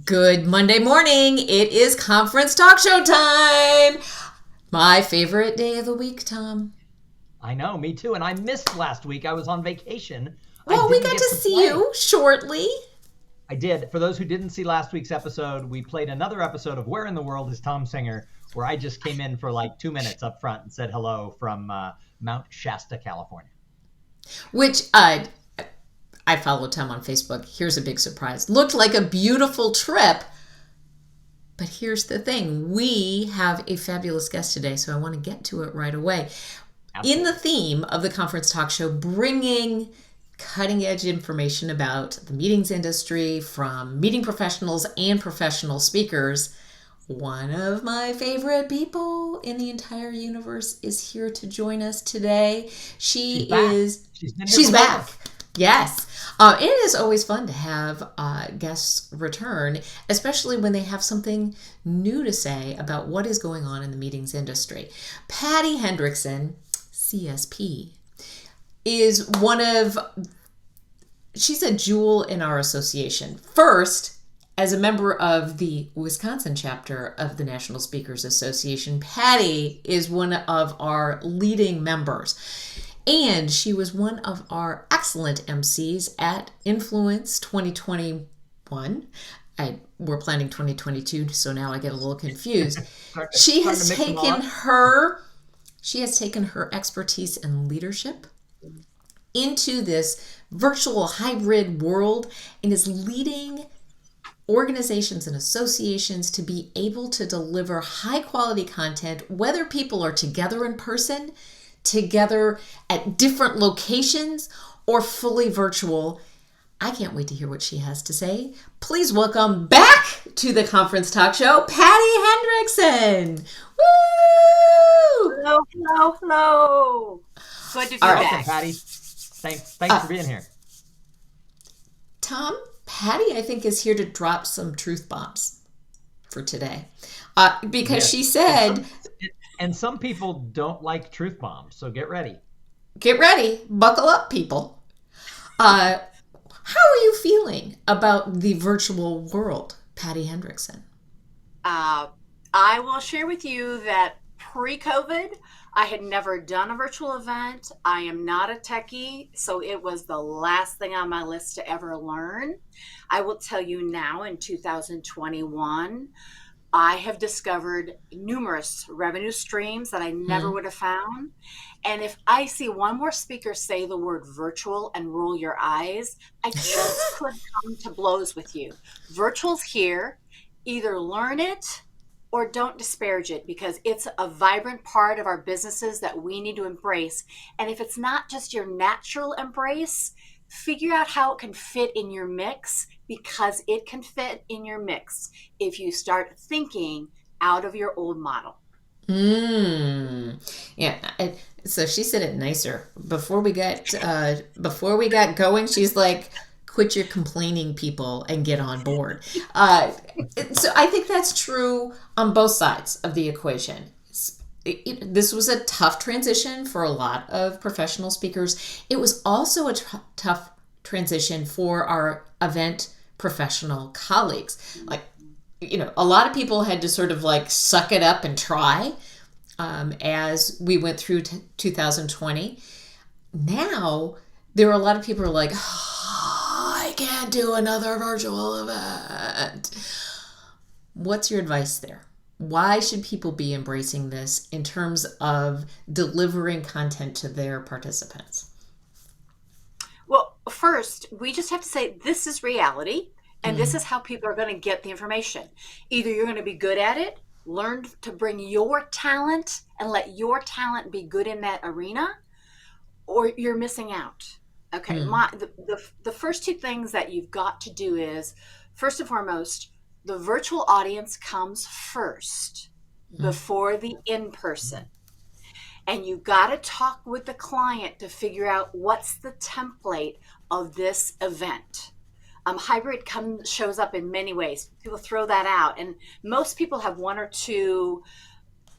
Good Monday morning. It is conference talk show time. My favorite day of the week, Tom. I know, me too. And I missed last week. I was on vacation. I Well, we didn't got get to to see play. you shortly. I did. For those who didn't see last week's episode, we played another episode of Where in the World is Tom Singer, where I just came in for like 2 minutes up front and said hello from Mount Shasta, California. Which I follow Tom on Facebook. Here's a big surprise. Looked like a beautiful trip. But here's the thing. We have a fabulous guest today, so I want to get to it right away. In Absolutely. the theme of the conference talk show, bringing cutting edge information about the meetings industry from meeting professionals and professional speakers, one of my favorite people in the entire universe is here to join us today. She's back. She's been here She's before. back. Yes. It is always fun to have guests return, especially when they have something new to say about what is going on in the meetings industry. Patty Hendrickson, CSP, is she's a jewel in our association. First, as a member of the Wisconsin chapter of the National Speakers Association, Patty is one of our leading members. And she was one of our excellent MCs at Influence 2021. We're planning 2022, so now I get a little confused. She has taken her expertise and leadership into this virtual hybrid world and is leading organizations and associations to be able to deliver high quality content, whether people are together in person, together at different locations, or fully virtual. I can't wait to hear what she has to say. Please welcome back to the conference talk show, Patty Hendrickson. Woo! Hello. Good to be All right. back. Welcome, Patty. Thanks for being here. Tom, Patty, I think, is here to drop some truth bombs for today. Because Yes. she said, And some people don't like truth bombs, so get ready. get ready, buckle up, people. How are you feeling about the virtual world, Patty Hendrickson? I will share with you that pre-COVID, I had never done a virtual event. I am not a techie, so it was the last thing on my list to ever learn. I will tell you now in 2021, I have discovered numerous revenue streams that I never would have found. And if I see one more speaker say the word virtual and roll your eyes, I just could come to blows with you. Virtual's here. Either learn it or don't disparage it, because it's a vibrant part of our businesses that we need to embrace. And if it's not just your natural embrace, figure out how it can fit in your mix, because it can fit in your mix if you start thinking out of your old model. Yeah. So she said it nicer before we got going. She's like, "Quit your complaining, people, and get on board." So I think that's true on both sides of the equation. This was a tough transition for a lot of professional speakers. It was also a tough transition for our event professional colleagues. Like, a lot of people had to sort of like suck it up and try as we went through 2020. Now, there are a lot of people who are like, I can't do another virtual event. What's your advice there? Why should people be embracing this in terms of delivering content to their participants? Well, first, we just have to say this is reality, and this is how people are going to get the information. Either you're going to be good at it, learn to bring your talent and let your talent be good in that arena, or you're missing out. Okay, the first two things that you've got to do is, first and foremost, the virtual audience comes first before the in-person. And you got to talk with the client to figure out what's the template of this event. Hybrid shows up in many ways. People throw that out, and most people have one or two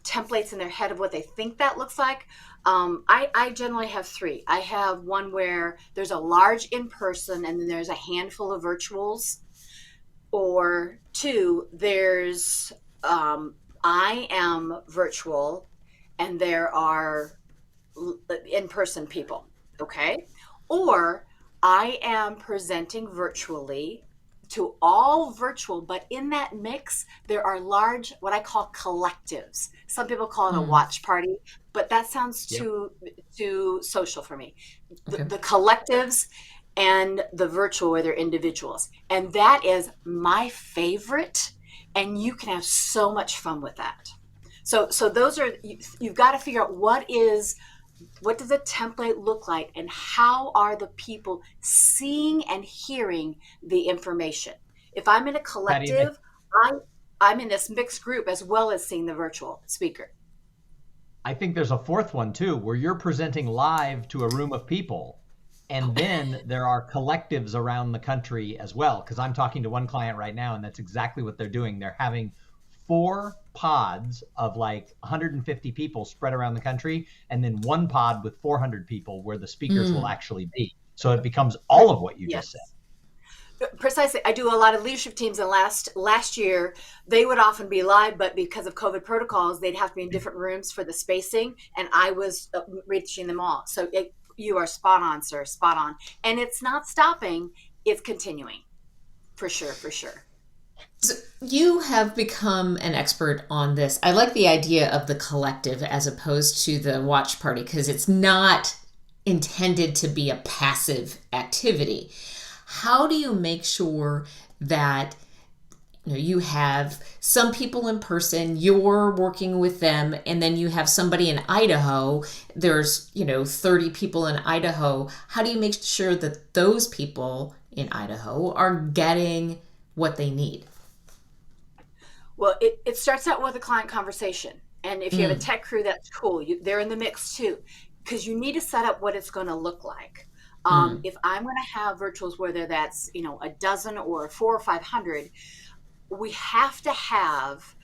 templates in their head of what they think that looks like. I generally have three. I have one where there's a large in-person and then there's a handful of virtuals. Or two, there's I am virtual and there are in-person people, okay? Or I am presenting virtually to all virtual, but in that mix, there are large, what I call collectives. Some people call it a Mm, watch party, but that sounds Yep. too social for me. okay. The collectives and the virtual where they're individuals. And that is my favorite. And you can have so much fun with that. So those are you've got to figure out what does a template look like and how are the people seeing and hearing the information. If I'm in a Patty, collective, I, I'm in this mixed group as well as seeing the virtual speaker. I think there's a fourth one too, where you're presenting live to a room of people. And then there are collectives around the country as well. Because I'm talking to one client right now, and that's exactly what they're doing. They're having 4 pods of like 150 people spread around the country, and then one pod with 400 people where the speakers will Mm, actually be. So it becomes all of what you just said. Yes. Precisely. I do a lot of leadership teams, and last year they would often be live, but because of COVID protocols, they'd have to be in different rooms for the spacing, and I was reaching them all. So you are spot on, sir, spot on, and it's not stopping; it's continuing for sure, for sure. so you have become an expert on this. I like the idea of the collective as opposed to the watch party because it's not intended to be a passive activity. How do you make sure that you have some people in person, you're working with them, and then you have somebody in Idaho, there's 30 people in Idaho. How do you make sure that those people in Idaho are getting what they need? Well, it starts out with a client conversation. And if you have a Mm, tech crew, that's cool. They're in the mix too, because you need to set up what it's going to look like. mm, If I'm going to have virtuals, whether that's, a dozen or 400 or 500, we have to have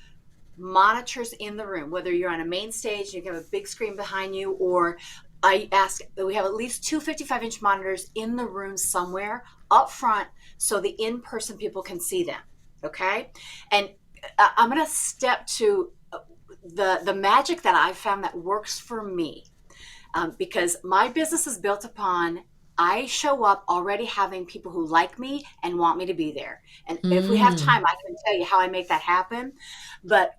monitors in the room, whether you're on a main stage, you have a big screen behind you, or I ask that we have at least two 55-inch monitors in the room somewhere up front so the in-person people can see them. Okay. And I'm going to step to the magic that I've found that works for me, because my business is built upon I show up already having people who like me and want me to be there. And if we have mm, time, I can tell you how I make that happen. But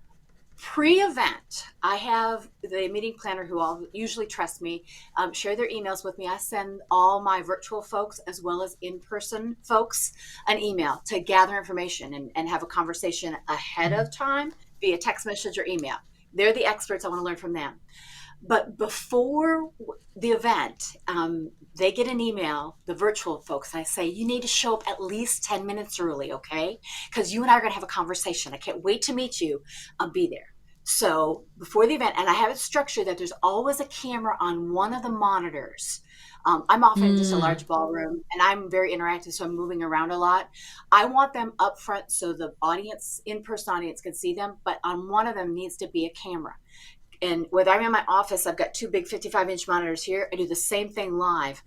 pre-event, I have the meeting planner who all usually trust me, share their emails with me. I send all my virtual folks as well as in-person folks an email to gather information and have a conversation ahead mm, of time via text message or email. They're the experts. I want to learn from them. But before the event, they get an email, the virtual folks, and I say, you need to show up at least 10 minutes early, okay? Because you and I are going to have a conversation. I can't wait to meet you. I'll be there. So before the event, and I have it structured that there's always a camera on one of the monitors. I'm often in just a mm, large ballroom and I'm very interactive, so I'm moving around a lot. I want them up front so the audience, in person audience, can see them, but on one of them needs to be a camera. And whether I'm in my office, I've got two big 55-inch monitors here. I do the same thing live.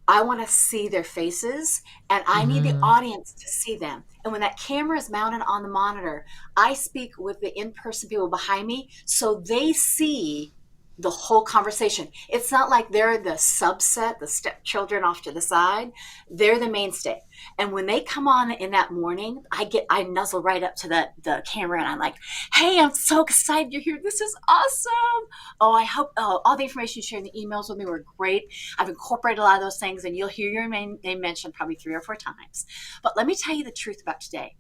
I want to see their faces and I need the mm. audience to see them. And when that camera is mounted on the monitor, I speak with the in person people behind me so they see the whole conversation. It's not like they're the subset, the stepchildren off to the side. They're the mainstay. And when they come on in that morning, I nuzzle right up to the camera and I'm like, hey, I'm so excited you're here. This is awesome. Oh, I hope all the information you shared in the emails with me were great. I've incorporated a lot of those things, and you'll hear your name mentioned probably 3 or 4 times. But let me tell you the truth about today.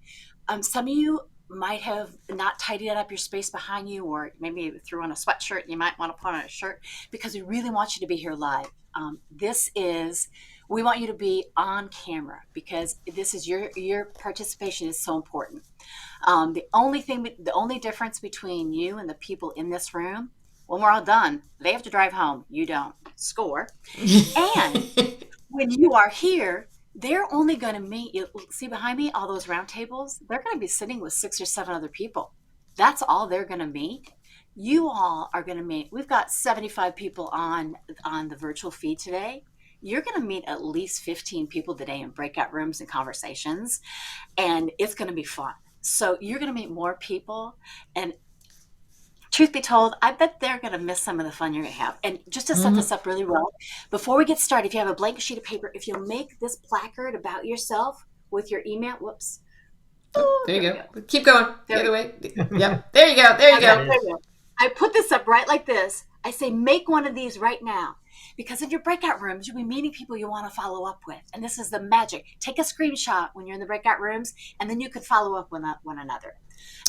Some of you might have not tidied up your space behind you, or maybe you threw on a sweatshirt. You might want to put on a shirt because we really want you to be here live. We want you to be on camera because this is your participation is so important. The only difference between you and the people in this room, when we're all done, they have to drive home. You don't. Score. And when you are here, they're only going to meet you. See behind me, all those round tables, they're going to be sitting with 6 or 7 other people. That's all they're going to meet. You all are going to meet. We've got 75 people on the virtual feed today. you're going to meet at least 15 people today in breakout rooms and conversations, and it's going to be fun. So you're going to meet more people, and truth be told, I bet they're going to miss some of the fun you're going to have. And just to set this up really well, before we get started, if you have a blank sheet of paper, if you'll make this placard about yourself with your email, whoops. Oh, there you go. Keep going. The other way. Yep. There you go. I put this up right like this. I say, make one of these right now. Because in your breakout rooms, you'll be meeting people you want to follow up with. And this is the magic. Take a screenshot when you're in the breakout rooms, and then you can follow up with one another.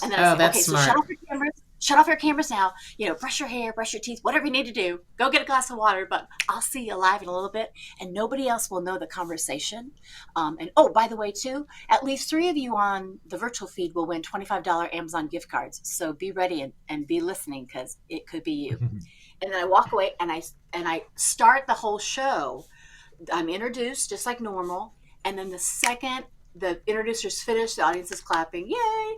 And then I say, that's smart. So shut off your cameras. Shut off your cameras now. Brush your hair, brush your teeth, whatever you need to do. Go get a glass of water, but I'll see you live in a little bit, and nobody else will know the conversation. And by the way, too, at least 3 of you on the virtual feed will win $25 Amazon gift cards. So be ready and be listening, because it could be you. And then I walk away and I start the whole show. I'm introduced just like normal, and then the second the introducer's finished, the audience is clapping, yay!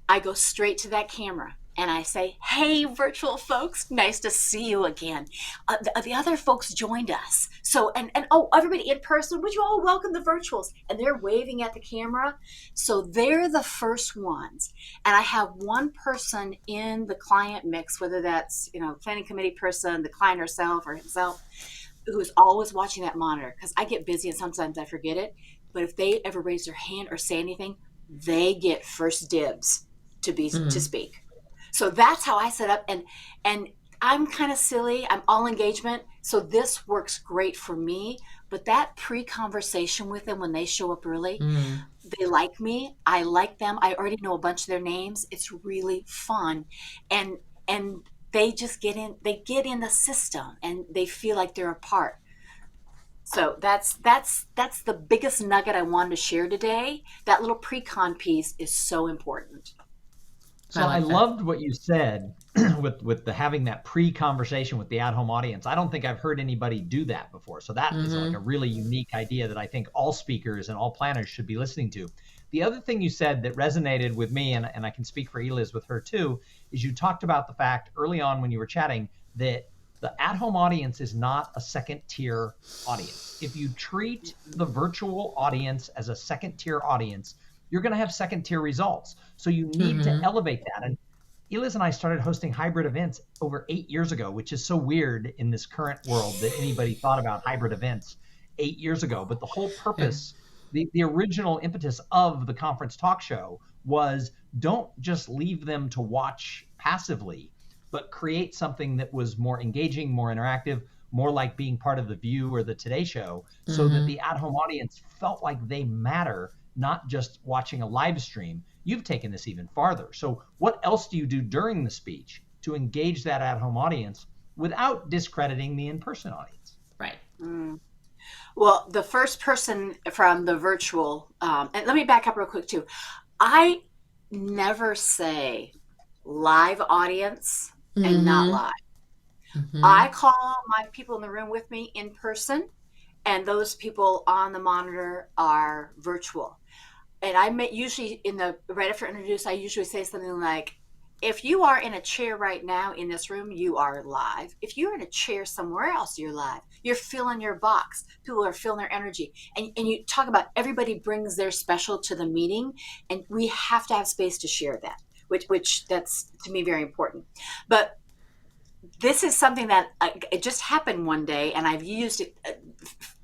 I go straight to that camera. And I say, hey, virtual folks, nice to see you again. The other folks joined us. So, and everybody in person, would you all welcome the virtuals? And they're waving at the camera. So they're the first ones. And I have one person in the client mix, whether that's, planning committee person, the client herself or himself, who's always watching that monitor. Because I get busy and sometimes I forget it. But if they ever raise their hand or say anything, they get first dibs to speak. So that's how I set up, and I'm kind of silly. I'm all engagement, so this works great for me. But that pre-conversation with them when they show up early, they like me, I like them. I already know a bunch of their names. It's really fun, and they just get in. They get in the system, and they feel like they're a part. So that's the biggest nugget I wanted to share today. That little pre-con piece is so important. So I loved what you said with the having that pre-conversation with the at-home audience. I don't think I've heard anybody do that before. So that is like a really unique idea that I think all speakers and all planners should be listening to. The other thing you said that resonated with me, and I can speak for Eliz with her too, is you talked about the fact early on when you were chatting that the at-home audience is not a second-tier audience. If you treat the virtual audience as a second-tier audience, you're going to have second-tier results. So you need to elevate that. And Eliz and I started hosting hybrid events over 8 years ago, which is so weird in this current world that anybody thought about hybrid events 8 years ago. But the whole purpose, the original impetus of the conference talk show was don't just leave them to watch passively, but create something that was more engaging, more interactive, more like being part of the View or the Today Show, so that the at-home audience felt like they matter, not just watching a live stream. You've taken this even farther. So what else do you do during the speech to engage that at-home audience without discrediting the in-person audience? Right. Well, the first person from the virtual, and let me back up real quick too. I never say live audience and not live. I call my people in the room with me in person, and those people on the monitor are virtual. And I usually right after introduce, I usually say something like, if you are in a chair right now in this room, you are live. If you're in a chair somewhere else, you're live. You're filling your box. People are feeling their energy. And you talk about everybody brings their special to the meeting, and we have to have space to share that, which that's to me very important. But this is something that it just happened one day, and I've used it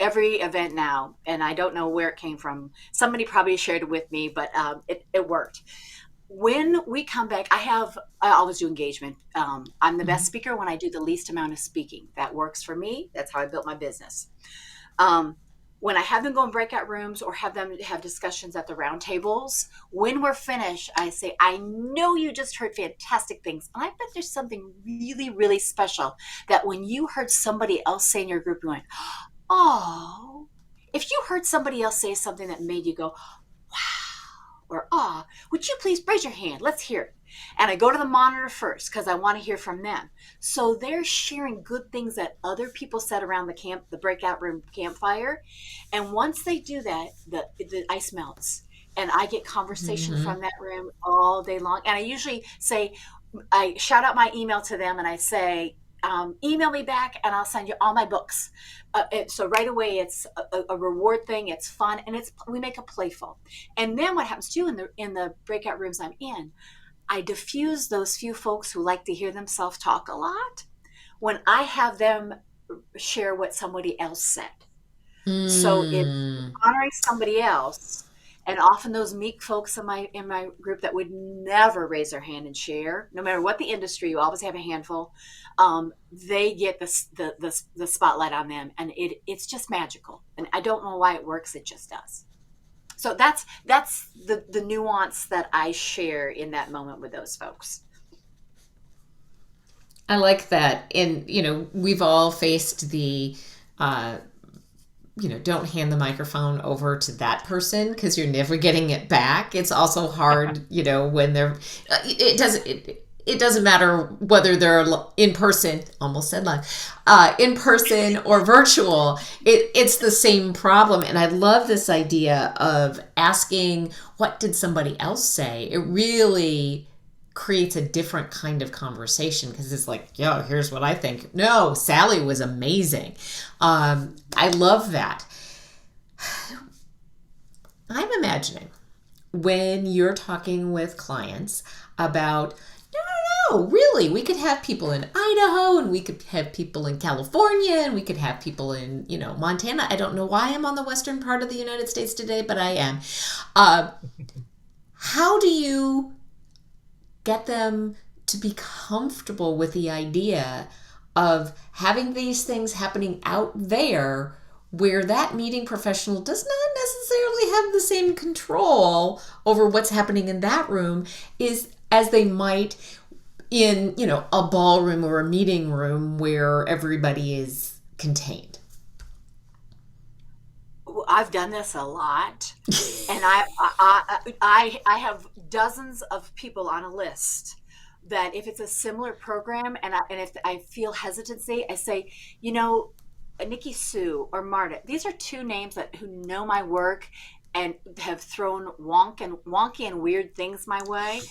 every event now, and I don't know where it came from. Somebody probably shared it with me, but it worked. When we come back, I always do engagement. I'm the best speaker when I do the least amount of speaking. That works for me. That's how I built my business. When I have them go in breakout rooms or have them have discussions at the round tables, when we're finished, I say, I know you just heard fantastic things. And I bet there's something really, really special that when you heard somebody else say in your group, you went, oh, if you heard somebody else say something that made you go, wow, or would you please raise your hand? Let's hear it. And I go to the monitor first because I want to hear from them. So they're sharing good things that other people said around the breakout room campfire. And once they do that, the ice melts. And I get conversation from that room all day long. And I usually say, I shout out my email to them and I say, email me back and I'll send you all my books. So right away, it's a reward thing. It's fun, and we make it playful. And then what happens too in the breakout rooms I'm in, I diffuse those few folks who like to hear themselves talk a lot when I have them share what somebody else said. So it's Mm. honoring somebody else, and often those meek folks in my group that would never raise their hand and share, no matter what the industry, you always have a handful. They get the spotlight on them, and it's just magical. And I don't know why it works; it just does. So that's the nuance that I share in that moment with those folks. I like that. And, we've all faced the, uh, don't hand the microphone over to that person because you're never getting it back. It's also hard, when they're, it doesn't matter whether they're in person, almost said live, in person or virtual. It's the same problem. And I love this idea of asking, what did somebody else say? It really creates a different kind of conversation because it's like, yo, here's what I think. No, Sally was amazing. I love that. I'm imagining when you're talking with clients about, no, really, we could have people in Idaho, and we could have people in California, and we could have people in, Montana. I don't know why I'm on the western part of the United States today, but I am. How do you get them to be comfortable with the idea of having these things happening out there where that meeting professional does not necessarily have the same control over what's happening in that room is as they might in, a ballroom or a meeting room where everybody is contained? I've done this a lot, and I have dozens of people on a list that if it's a similar program, and if I feel hesitancy, I say, Nikki Sue or Marta. These are two names who know my work and have thrown wonky and weird things my way.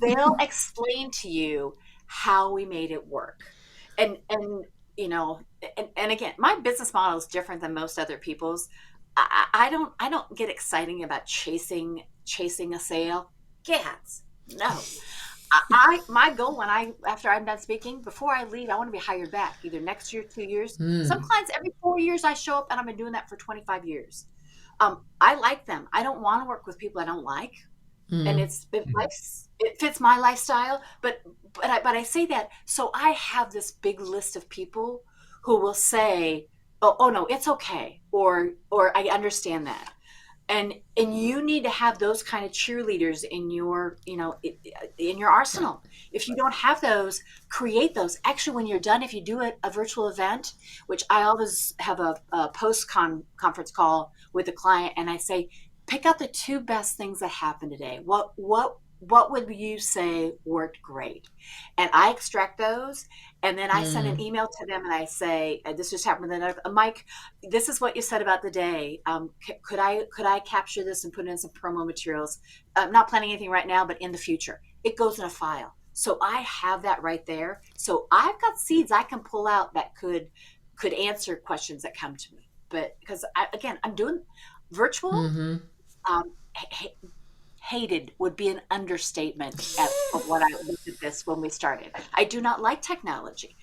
They'll explain to you how we made it work, and and again, my business model is different than most other people's. I don't get exciting about chasing a sale. Cats, no. My goal after I'm done speaking, before I leave, I want to be hired back either next year, 2 years. Some Mm. clients every 4 years I show up, and I've been doing that for 25 years. I like them. I don't want to work with people I don't like, and Mm. it fits my lifestyle. But I say that so I have this big list of people who will say, oh no, it's okay, or I understand that. And you need to have those kind of cheerleaders in your in your arsenal. If you don't have those, create those. Actually, when you're done, if you do a virtual event, which I always have a post conference call with a client, and I say, pick out the two best things that happened today. What would you say worked great? And I extract those, and then I send an Mm. email to them, and I say, this just happened with another Mike, this is what you said about the day. Could I capture this and put it in some promo materials? I'm not planning anything right now, but in the future, it goes in a file. So I have that right there. So I've got seeds I can pull out that could answer questions that come to me. But because again, I'm doing virtual. Mm-hmm. Um, Hated would be an understatement of what I looked at this when we started. I do not like technology.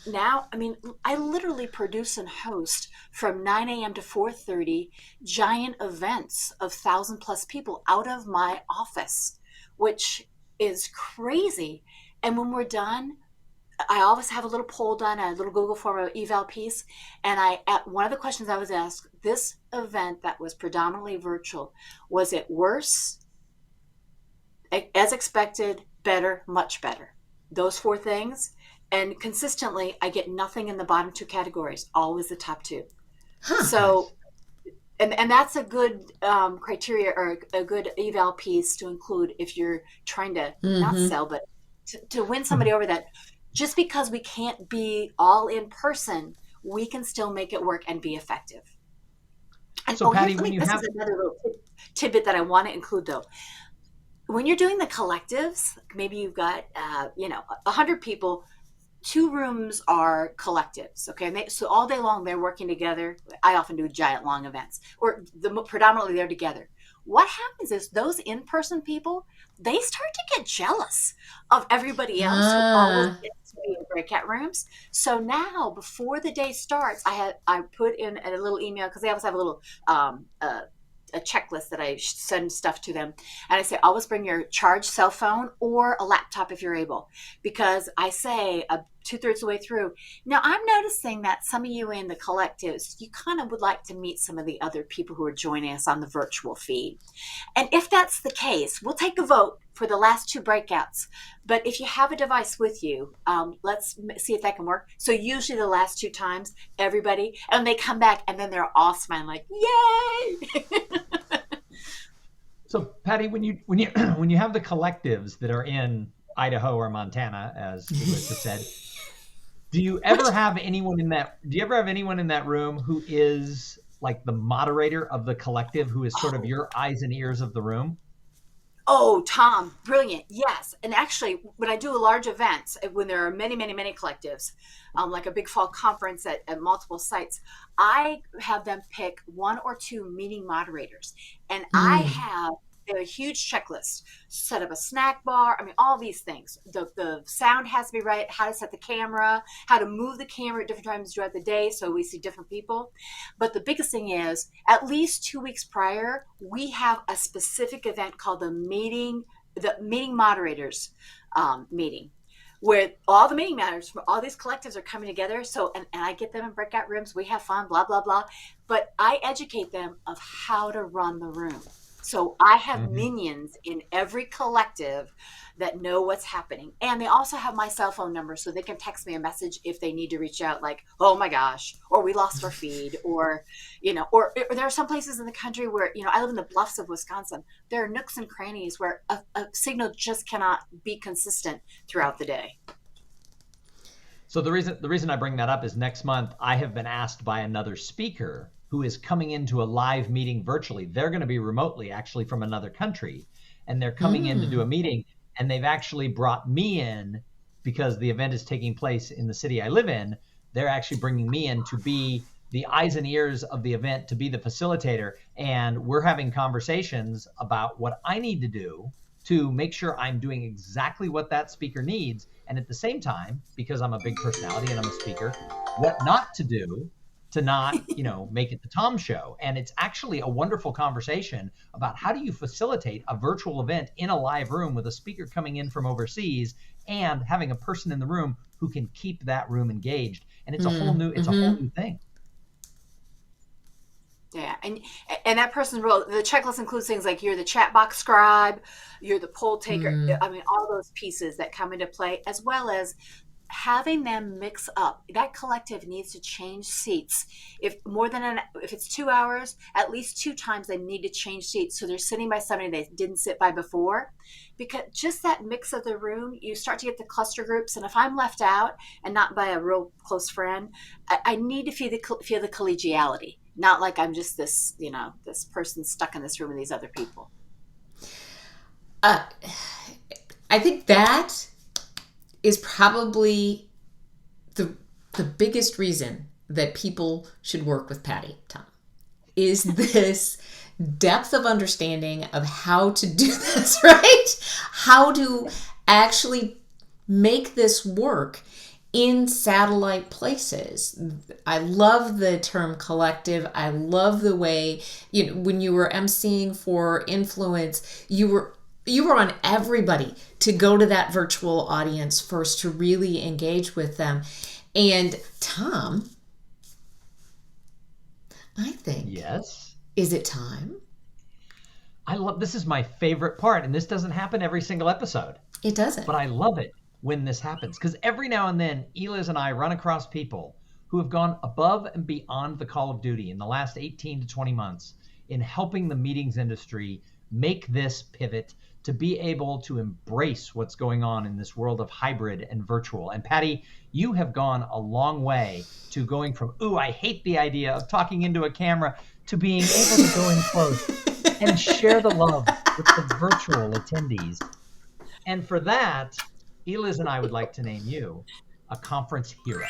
Now, I mean, I literally produce and host from 9 a.m. to 4:30 giant events of 1,000+ people out of my office, which is crazy. And when we're done, I always have a little poll done, a little Google form of eval piece. And one of the questions I was asked, this event that was predominantly virtual, was it worse, as expected, better, much better? Those four things. And consistently, I get nothing in the bottom two categories, always the top two. Huh. So, and that's a good criteria or a good eval piece to include if you're trying to not Mm-hmm. sell, but to win somebody over, that just because we can't be all in person, we can still make it work and be effective. And So, Patty, let when me, you this have, is another little tidbit that I want to include though. When you're doing the collectives, maybe you've got 100 people. 2 rooms are collectives, okay? And so all day long they're working together. I often do giant long events, or predominantly they're together. What happens is those in-person people, they start to get jealous of everybody else who always Ah. gets to be in breakout rooms. So now, before the day starts, I put in a little email, because they always have a little a checklist that I send stuff to them. And I say, always bring your charged cell phone or a laptop if you're able, because I say 2/3 of the way through, now I'm noticing that some of you in the collectives, you kind of would like to meet some of the other people who are joining us on the virtual feed. And if that's the case, we'll take a vote for the last 2 breakouts. But if you have a device with you, let's see if that can work. So usually the last 2 times, everybody, and they come back and then they're all smiling like, yay! So Patty, when you when you have the collectives that are in Idaho or Montana, as Elissa said, do you ever have anyone in that room who is like the moderator of the collective, who is sort of your eyes and ears of the room? Oh, Tom, brilliant. Yes. And actually, when I do a large event, when there are many, many, many collectives, like a big fall conference at multiple sites, I have them pick 1 or 2 meeting moderators. And I have a huge checklist, set up a snack bar. I mean, all these things. The sound has to be right, how to set the camera, how to move the camera at different times throughout the day so we see different people. But the biggest thing is, at least 2 weeks prior, we have a specific event called the meeting moderators meeting, where all the meeting moderators from all these collectives are coming together. So, and I get them in breakout rooms. We have fun, blah, blah, blah. But I educate them of how to run the room. So I have minions in every collective that know what's happening. And they also have my cell phone number, so they can text me a message if they need to reach out, like, oh my gosh, or we lost our feed, or, or there are some places in the country where, I live in the bluffs of Wisconsin. There are nooks and crannies where a signal just cannot be consistent throughout the day. So the reason I bring that up is next month I have been asked by another speaker who is coming into a live meeting virtually. They're going to be remotely, actually, from another country, and they're coming in to do a meeting, and they've actually brought me in because the event is taking place in the city I live in. They're actually bringing me in to be the eyes and ears of the event, to be the facilitator, and we're having conversations about what I need to do to make sure I'm doing exactly what that speaker needs, and at the same time, because I'm a big personality and I'm a speaker, what not to do to not, make it the Tom show. And it's actually a wonderful conversation about how do you facilitate a virtual event in a live room with a speaker coming in from overseas and having a person in the room who can keep that room engaged. And it's a whole new thing. Yeah, and that person's role, the checklist includes things like you're the chat box scribe, you're the poll taker. I mean, all those pieces that come into play, as well as having them mix up. That collective needs to change seats. If it's 2 hours, at least 2 times they need to change seats. So they're sitting by somebody they didn't sit by before, because just that mix of the room, you start to get the cluster groups. And if I'm left out and not by a real close friend, I need to feel the collegiality, not like I'm just this, this person stuck in this room with these other people. I think that is probably the biggest reason that people should work with Patty, Tom, is this depth of understanding of how to do this, right? How to actually make this work in satellite places. I love the term collective. I love the way, when you were emceeing for Influence, you were on everybody to go to that virtual audience first to really engage with them. And Tom, I think, yes, is it time? This is my favorite part, and this doesn't happen every single episode. It doesn't. But I love it when this happens, because every now and then, Eliz and I run across people who have gone above and beyond the call of duty in the last 18 to 20 months in helping the meetings industry make this pivot to be able to embrace what's going on in this world of hybrid and virtual. And Patty, you have gone a long way to going from, I hate the idea of talking into a camera, to being able to go in close and share the love with the virtual attendees. And for that, Eliz and I would like to name you a conference hero.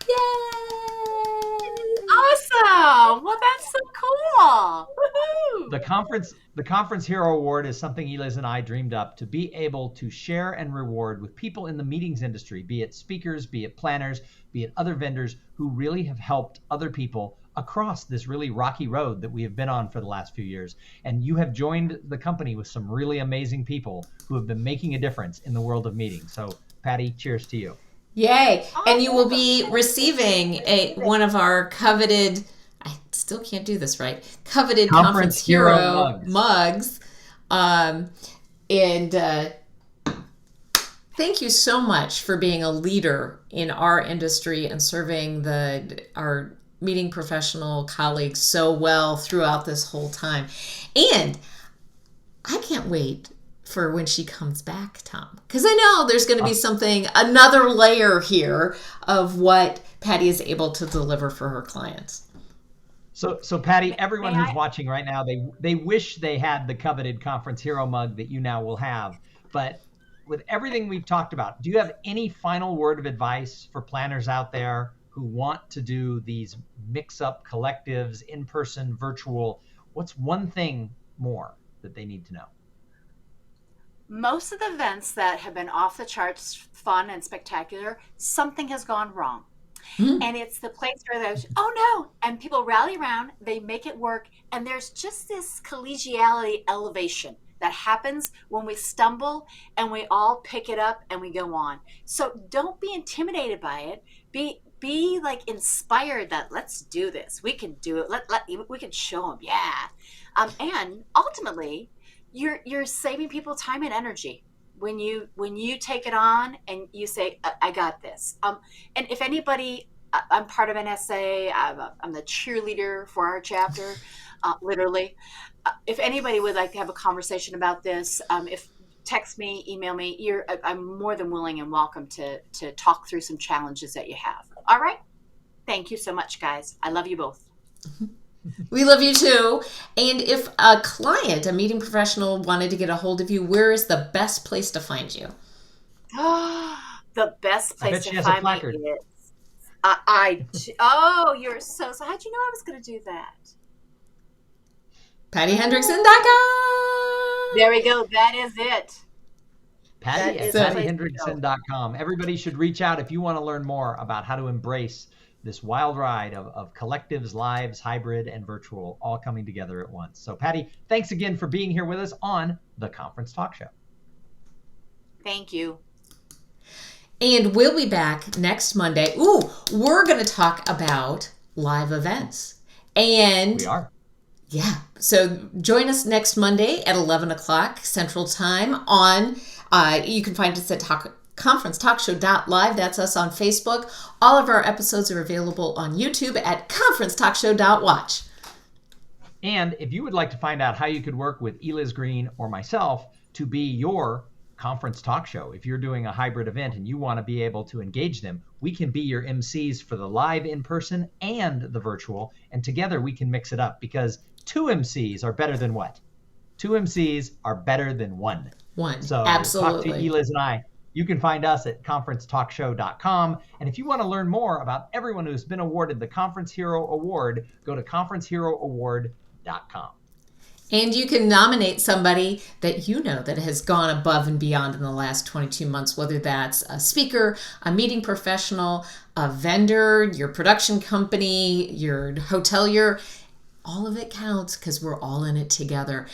Yay! Awesome. Well, that's so cool. Woohoo! The Conference Hero Award is something Eliz and I dreamed up to be able to share and reward with people in the meetings industry, be it speakers, be it planners, be it other vendors who really have helped other people across this really rocky road that we have been on for the last few years. And you have joined the company with some really amazing people who have been making a difference in the world of meetings. So, Patty, cheers to you. Yay. And you will be receiving one of our coveted, I still can't do this right, coveted Conference Hero mugs. And thank you so much for being a leader in our industry and serving our meeting professional colleagues so well throughout this whole time. And I can't wait for when she comes back, Tom, because I know there's going to be another layer here of what Patty is able to deliver for her clients. So Patty, everyone who's watching right now, they wish they had the coveted Conference Hero mug that you now will have. But with everything we've talked about, do you have any final word of advice for planners out there who want to do these mix-up collectives, in-person, virtual? What's one thing more that they need to know? Most of the events that have been off the charts, fun and spectacular, something has gone wrong. And it's the place where there's, oh no, and people rally around, they make it work, and there's just this collegiality elevation that happens when we stumble and we all pick it up and we go on. So don't be intimidated by it. Be like inspired that let's do this. We can do it. We can show them, yeah. And ultimately, you're saving people time and energy when you take it on and you say, I got this. And if anybody, I'm part of NSA, I'm the cheerleader for our chapter, literally. If anybody would like to have a conversation about this, if text me, email me, I'm more than willing and welcome to talk through some challenges that you have. All right. Thank you so much, guys. I love you both. We love you too. And if a client, a meeting professional, wanted to get a hold of you, where is the best place to find you? The best place to find me is you're so how'd you know I was going to do that? PattyHendrickson.com. There we go. That is it. Patty at PattyHendrickson.com. Everybody should reach out if you want to learn more about how to embrace this wild ride of collectives, lives, hybrid, and virtual all coming together at once. So Patty, thanks again for being here with us on the Conference Talk Show. Thank you. And we'll be back next Monday. We're going to talk about live events. And we are. Yeah. So join us next Monday at 11 o'clock Central Time on, you can find us at conferencetalkshow.live. That's us on Facebook. All of our episodes are available on YouTube at conferencetalkshow.watch. And if you would like to find out how you could work with Eliz Green or myself to be your conference talk show, if you're doing a hybrid event and you want to be able to engage them, we can be your MCs for the live in-person and the virtual. And together we can mix it up, because 2 MCs are better than what? 2 MCs are better than 1. So absolutely. Talk to Eliz and I. You can find us at conferencetalkshow.com. And if you want to learn more about everyone who's been awarded the Conference Hero Award, go to conferenceheroaward.com. And you can nominate somebody that you know that has gone above and beyond in the last 22 months, whether that's a speaker, a meeting professional, a vendor, your production company, your hotelier. All of it counts because we're all in it together.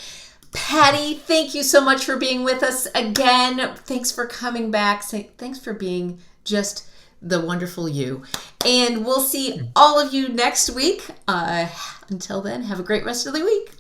Patty, thank you so much for being with us again. Thanks for coming back. Thanks for being just the wonderful you. And we'll see all of you next week. Until then, have a great rest of the week.